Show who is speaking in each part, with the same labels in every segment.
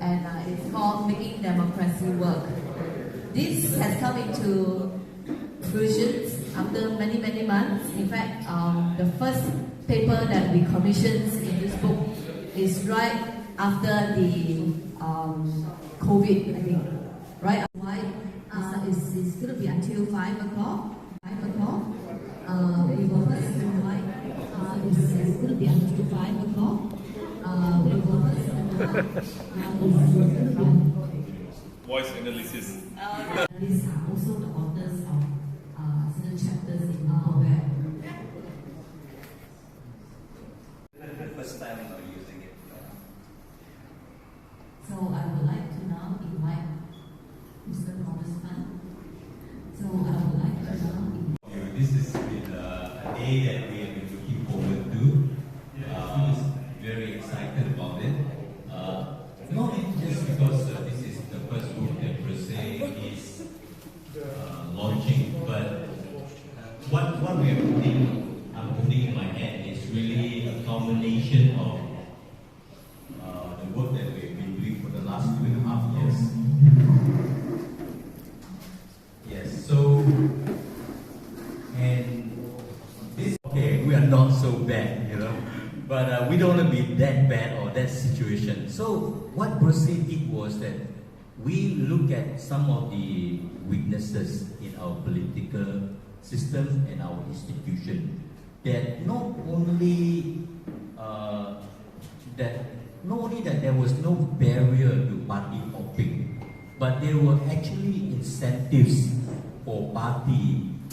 Speaker 1: and it's called Making Democracy Work. This has come into fruition after many months. In fact, the first paper that we commissioned in this book is right after the COVID, I think. Right? It's going to be until 5 o'clock. 5 o'clock. We will first invite. It's going to be until 5 o'clock. We will first
Speaker 2: voice analysis.
Speaker 1: These are also the authors of certain chapters in our web.
Speaker 3: First time using it.
Speaker 1: So I would like to now invite Mr. Thomas Pan.
Speaker 3: This has been a day that we have been looking forward to. Very excited about it. Not just because this is the first book that Bersih is launching, but what we are I'm putting in my hand is really a combination of the work that we've been doing for the last 2.5 years. Yes, so, and this, okay, we are not so bad, but we don't want to be that bad or that situation. So what Bersih did was that we look at some of the weaknesses in our political system and our institution, that not only that there was no barrier to party hopping, but there were actually incentives for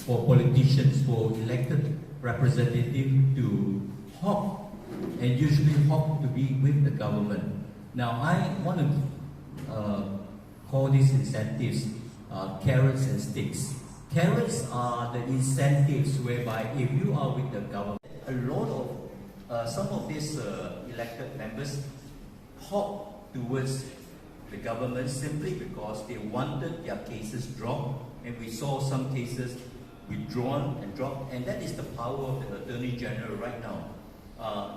Speaker 3: politicians, for elected representatives to hop, and usually hop to be with the government. Now I want to call these incentives carrots and sticks. Carrots are the incentives whereby if you are with the government, a lot of some of these elected members hop towards the government simply because they wanted their cases dropped, and we saw some cases withdrawn and dropped, and that is the power of the Attorney General right now.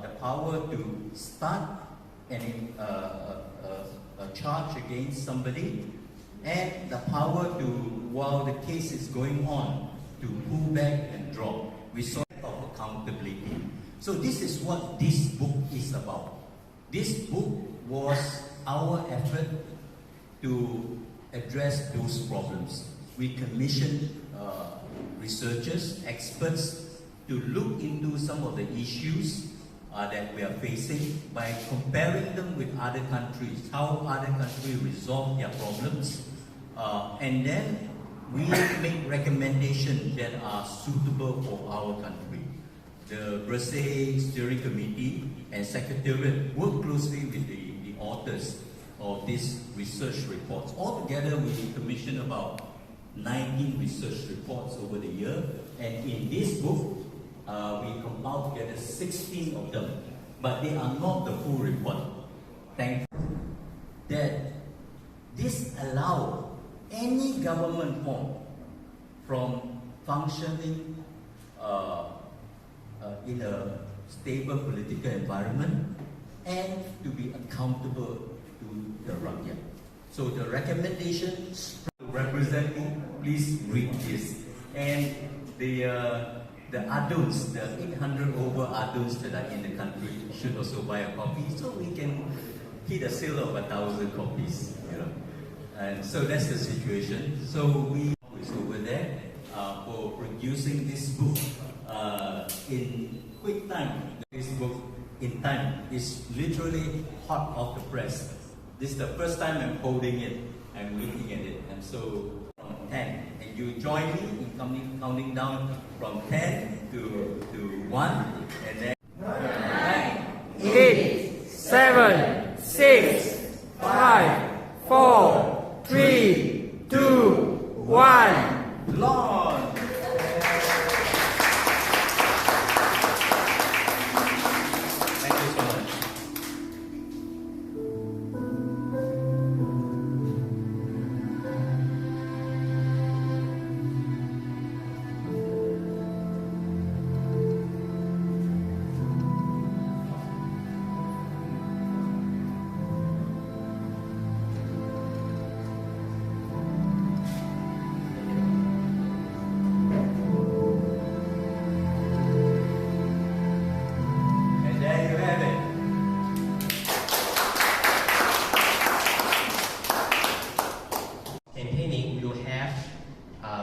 Speaker 3: The power to start a charge against somebody, and the power to, while the case is going on, to pull back and drop. We saw of accountability. So this is what this book is about. This book was our effort to address those problems. We commissioned researchers, experts, to look into some of the issues that we are facing by comparing them with other countries, how other countries resolve their problems, and then we make recommendations that are suitable for our country. The Bersih Steering Committee and Secretariat work closely with the authors of these research reports. Altogether, we commissioned about 19 research reports over the year, and in this book, we compiled together 16 of them, but they are not the full report. Thankful that this allows any government form from functioning in a stable political environment and to be accountable to the rakyat. So the recommendations representing, please read this. And the adults, the 800 over adults that are in the country should also buy a copy, so we can hit a sale of 1,000 copies. And so that's the situation. So we is over there for producing this book in quick time. This book in time is literally hot off the press. This is the first time I'm holding it, I'm looking at it, and so from 10, and you join me in counting down from 10 to 1, and then
Speaker 4: 9, 8, 7, 6, 5, 4, 3, 2, 1,
Speaker 3: launch! Thank you so much.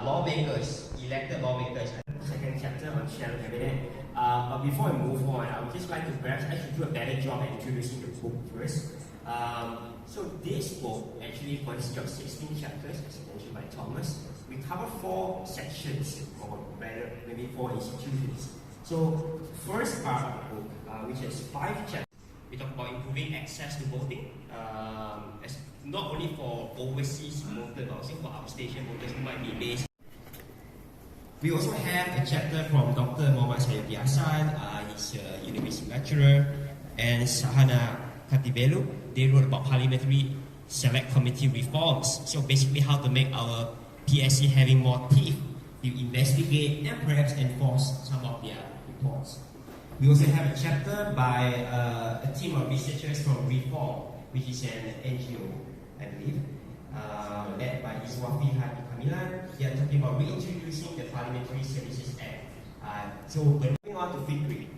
Speaker 3: lawmakers, elected lawmakers.
Speaker 5: Second chapter on shadow cabinet. But before I move on, I would just like to perhaps I should do a better job at introducing the book first. So this book actually consists of 16 chapters, as mentioned by Thomas. We cover 4 sections, or rather maybe 4 institutions. So first part of the book, which has 5 chapters, we talk about improving access to voting, as not only for overseas voters, but also for outstation voters who might be based. We also have a chapter from Dr. Muhammad Sayyid Yasan, he's a university lecturer, and Sahana Katibelu. They wrote about parliamentary select committee reforms. So basically how to make our PSC having more teeth to investigate and perhaps enforce some of their reports. We also have a chapter by a team of researchers from Reform, which is an NGO, I believe, led by Iswafi Hadi Kamilan. They are talking about reintroducing the Parliamentary Services Act. So moving on to Fikri,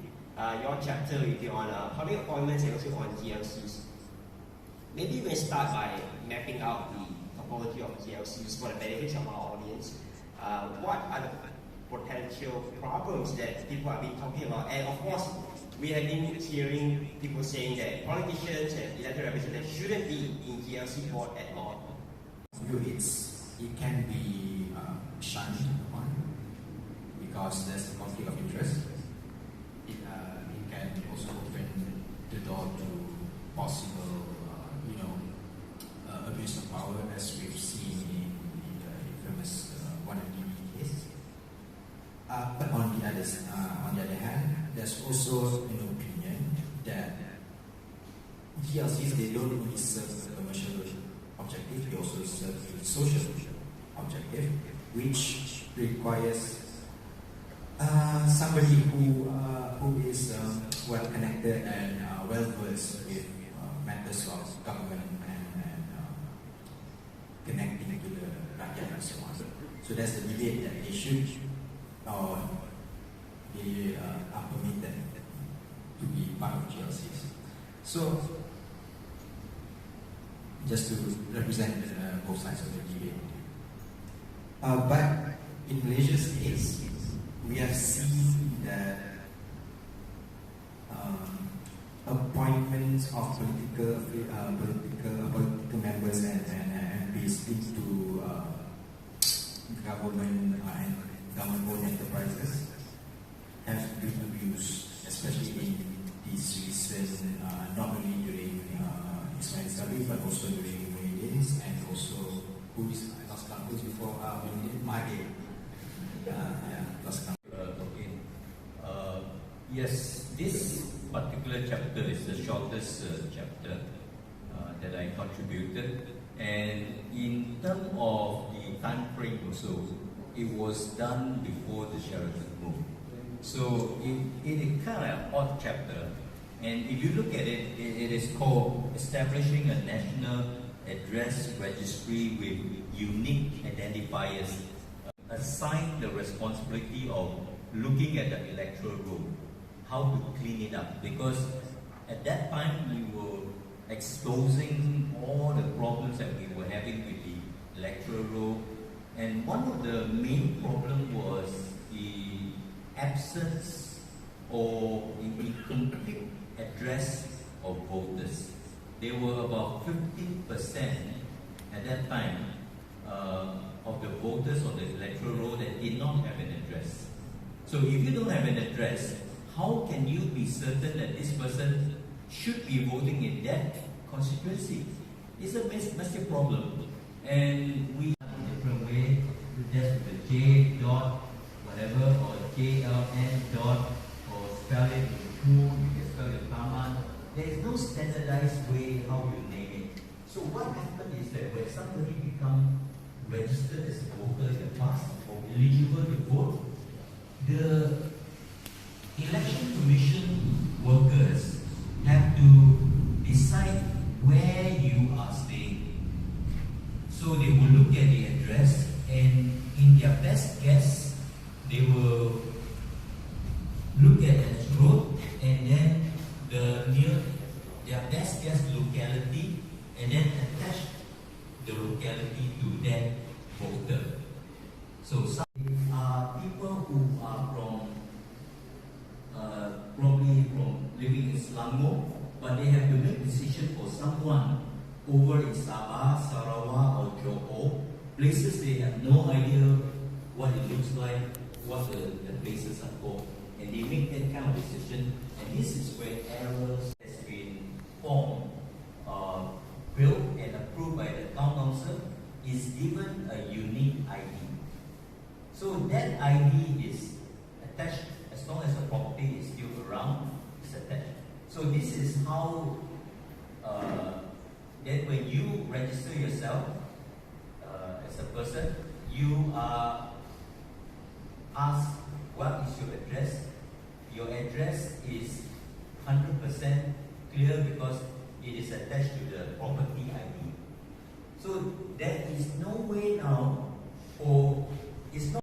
Speaker 5: your chapter will be on public appointments and also on GLCs. Maybe we'll start by mapping out the topology of GLCs for the benefits of our audience. What are the potential problems that people have been talking about? And of course, we have been hearing people saying that politicians and elected representatives shouldn't be in GLC board at all.
Speaker 6: It can be shunned upon because there's a conflict of interest. It can also open the door to possible, abuse of power, as we've seen in the infamous 1MDB case. But on the other hand, there's also an opinion that GLCs, they don't only serve the commercial objective, they also serve the social objective, which requires somebody who is well connected and well versed with matters of government and connecting to the rakyat and so on. So that's the debate that they should or they are permitted to be part of GLCs. So just to represent both sides of the debate. But in Malaysia's case, we have seen that appointments of political members and MPs into government and government-owned enterprises have been abused, especially in these recent, not only during Ismail Sabri, but also during Muhyiddin's, and also who's before Muhyiddin, Mahathir.
Speaker 3: Yes, this particular chapter is the shortest chapter that I contributed, and in terms of the time frame also, it was done before the Sheraton move. So it is kind of an odd chapter, and if you look at it, it is called Establishing a National Address Registry with Unique Identifiers. Assign the responsibility of looking at the electoral roll, how to clean it up, because at that time we were exposing all the problems that we were having with the electoral roll, and one of the main problems was the absence or incomplete address of voters. There were about 50% at that time of the voters on the electoral roll that did not have an address. So if you don't have an address, how can you be certain that this person should be voting in that constituency? It's a massive problem. And we have a different way, just with the J dot whatever, or JLN dot, or spell it with who, you can spell it Taman. There is no standardized way how you name it. So what happened is that when somebody becomes registered as a voter in the past or eligible to vote, the election commission workers have to decide where you are staying. So they will look at the address, and in their best guess, they will look at the road and then their best guess locality, and then attach the locality to that voter. So some are people who are from probably from living in Selangor, but they have to make decision for someone over in Sabah, Sarawak, or Johor, places they have no idea what it looks like, what the places are for, and they make that kind of decision. And this is where errors has been formed, built and approved by the town council, is given a unique ID. So that ID is attached as long as the property is still around, it's attached. So this is how that when you register yourself as a person, you are asked what is your address. Your address is 100% clear because it is attached to the property ID. So there is no way now for